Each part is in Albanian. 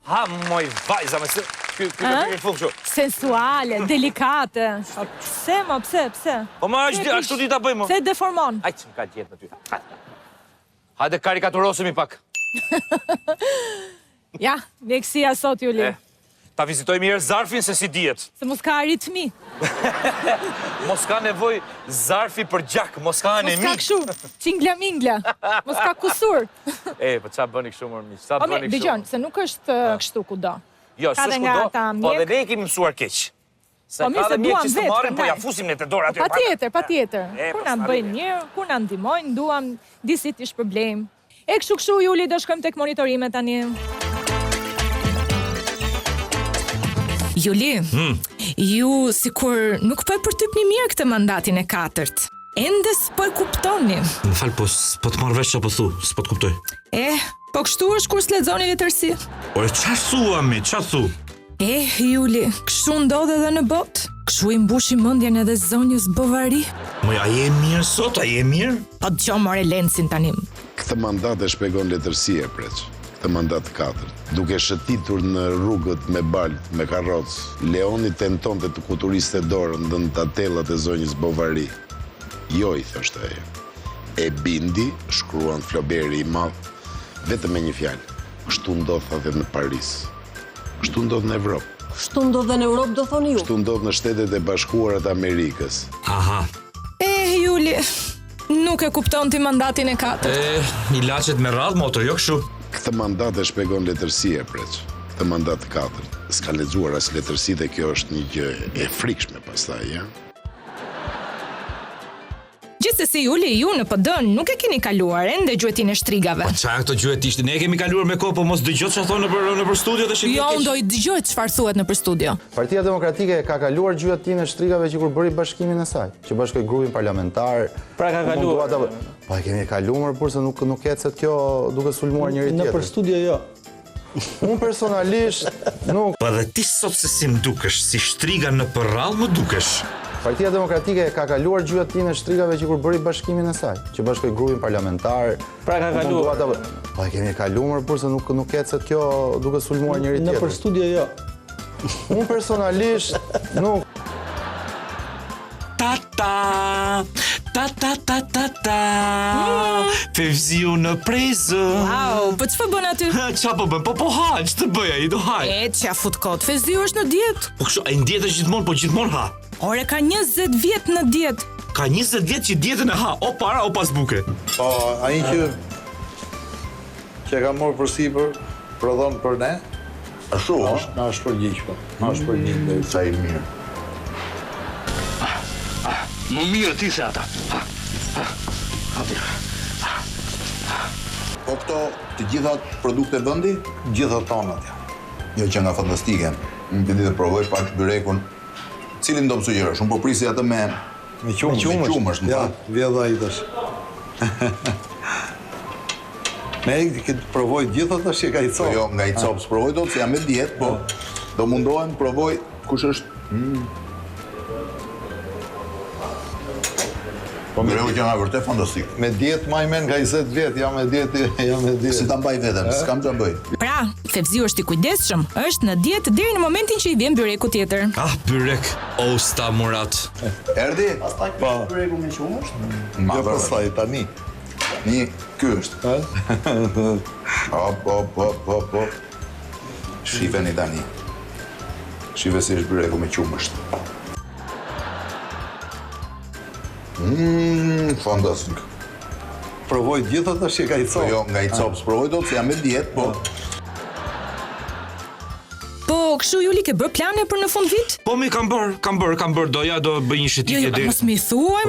Ha, moj vajza, me se... Ky ke full kështu. Sensuale, delikate. Pse, ma, pse? Po ma ashtu ti ta bëjmë. Pse deformon? Aj, që më ka gjithë në ty. Hajde karikaturosemi pak. Ja, mjekësia sot, Juli. Ta vizitoj mirë zarfin se si dihet. Se mos ka aritmi. Mos ka nevoj zarfi për gjak, mos ka anemi. Mos ka këshu, qingla-mingla. Mos ka kusur. Po qa bëni kështu mërë miq, qa bëni kështu. Dëgjon, se nuk është kështu kudo. Jo, s'është kudo, po dhe ne kemi mësuar keq. Se ka dhe mjek që së marim, po ja fusim ne të dorë aty. Pa tjetër. Kur na bëjnë mirë, kur na ndihmojnë, duam disi t'i shpërblejmë. E kështu, Juli, do shkojmë tek monitorime tani. Juli, ju sikur nuk po e përtypni mirë këtë mandatin e 4. Ende s'po e kuptoni. Më fal, po të marrë vesh që po thu, s'po të kuptoj. Po kështu është kur s'lexoni letërsi. Ore, qa thua mi, qa thu? Juli, kështu ndodhe edhe në botë. Kështu i mbushi mendjen edhe zonjës Bovary. Moj, a je mirë sot, a je mirë? Po dëgjoj more Lencin tanim. Këtë mandat e shpjegon letërsia e preç. Këtë mandat 4. Duke shëtitur në rrugët me baltë, me karrocë, Leoni tentonte të kuturiste dorën ndën tatellat e zonjës Bovary. Jo, i thoshte ajo. E bindi, shkruan Floberi i Madh, vetëm me një fjalë. Kështu ndodh edhe në Paris. Kështu ndodh në Evropë. Kështu ndodh në Europë, do thoni ju? Kështu ndodh në Shtetet e Bashkuara të Amerikës. Aha. Juli, nuk e kupton ti mandatin e 4. Ilaçet me radhë, motor, jo kështu. Këtë mandat e shpjegon letërsia e preç. Këtë mandat 4. S'ka lexuar as letërsi dhe kjo është një gjë e frikshme pastaj, ja? Gjithsesi, Juli, ju në PD nuk e keni kaluar ende gjuetin e shtrigave. Po qa këto gjuet ishte? Ne e kemi kaluar me kohë, po mos dëgjot që thonë nëpër studio dhe shikoj. Jo, unë do dëgjoj çfarë thuhet nëpër studio. Partia Demokratike ka kaluar gjuetin e shtrigave që kur bëri bashkimin e saj, që bashkoi grupin parlamentar. Pra ka kaluar. Po e kemi kaluar kurse nuk ecet kjo duke sulmuar njëri tjetrin. Nëpër studio jo. Unë personalisht nuk. Po dhe ti sot se si më dukesh, si shtriga në përrall më dukesh. Partia Demokratike ka kaluar gjuetin e shtrigave që kur bëri bashkimin e saj, që bashkoi grupin parlamentar. Pra ka kaluar. Po e kemi kaluar kurse nuk ecet kjo duke sulmuar njëri tjetrin. Nëpër studio jo. Unë personalisht nuk. Fevziu në prezë. Wow, po çfarë bën aty? Qa po bën? Po ha, që të bëja, i do haj. Qa fut kot, Fevziu është në dietë. Po kështu, e në dietë është gjithmonë, po gjithmonë ha. Ore, ka 20 vjet në dietë. Ka 20 vjet që dietën e ha, o para, o pas buke. Po, ai që ka morë për sipër, prodhon për ne. Ashtu, Na është përgjigj, po. Na është përgjigj, sa i mirë. Më mirë ti se ata. Po këto të gjitha produkte vendi, gjitha tonat janë. Jo që nga fantastike. Më të provoj pak byrekun. Cilin do më sugjerosh? Unë po prisi atë me qumësh. Ja, vjedha i tash. Ne këtë provoj gjitha tash që ka i copë. Jo, nga i copë s'provoj do të se jam me dietë, po do mundohem provoj kush është. Po byreku që nga vërtet fantastik. Me dietë majmen nga 20 vjet, jam me dietë. Si ta mbaj vetëm, s'kam të bëj. Pra, Fevziu është i kujdesshëm, është në dietë deri në momentin që i vjen byreku tjetër. Byrek, Osta Murat. Erdi? Pastaj byreku me qumësh? Jo pastaj tani. Një, ky është. Hop. Shifeni tani. Shife si është byreku me qumësht. Fantastik. Provoj gjitha tash që ka i copë. Jo, nga i copë s'provoj do të se jam me dietë, po. Po, kështu Juli ke bërë plane për në fund vit? Po mi kam bër, do bëj një shëtitje deri. Mos mi thuaj,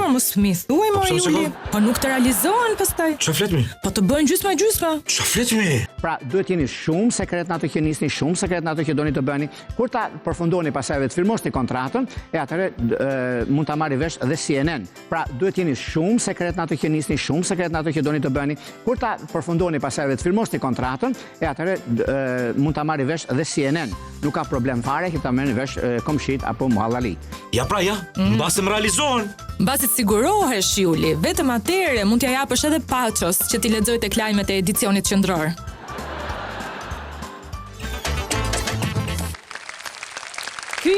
Juli. Po nuk të realizohen pastaj. Qa fletmi? Po të bëjnë gjysma. Qa fletmi? Pra, duhet jeni shumë sekret në ato që nisni, shumë sekret në ato që doni të bëni. Kur ta përfundoni pasajve të firmosni kontratën, e atëre mund ta marri vesh dhe CNN. Pra, duhet jeni shumë sekret në ato që nisni, shumë sekret në ato që doni të bëni. Kur ta përfundoni pasajve të firmosni kontratën, e atëre mund ta marri vesh dhe CNN. Nuk ka problem fare që ta merrni vesh Komshit apo Muhallali. Ja, mbasi më realizohen. Mbasi të sigurohesh, Juli, vetëm atëherë mund t'ja japësh edhe Paços që t'i lexoj tek lajmet e edicionit qendror.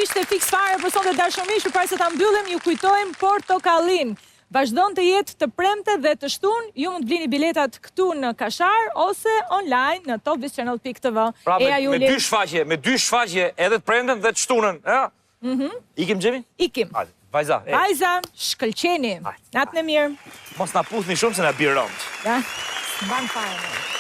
ishte fiks fare për sonte dashumish, për para se ta mbyllim, ju kujtojmë Portokallin. Vazhdon të jetë të premte dhe të shtunë, ju mund të blini biletat këtu në Kashar ose online në topvisional.tv. Pra me dy shfaqje edhe të premten dhe të shtunën, ja? Ikim Gjemi? Ikim. Vajza. Vajza, shkëlqeni. Natën e mirë. Mos na puthni shumë se na bie rënd. Ja, s'mban fare.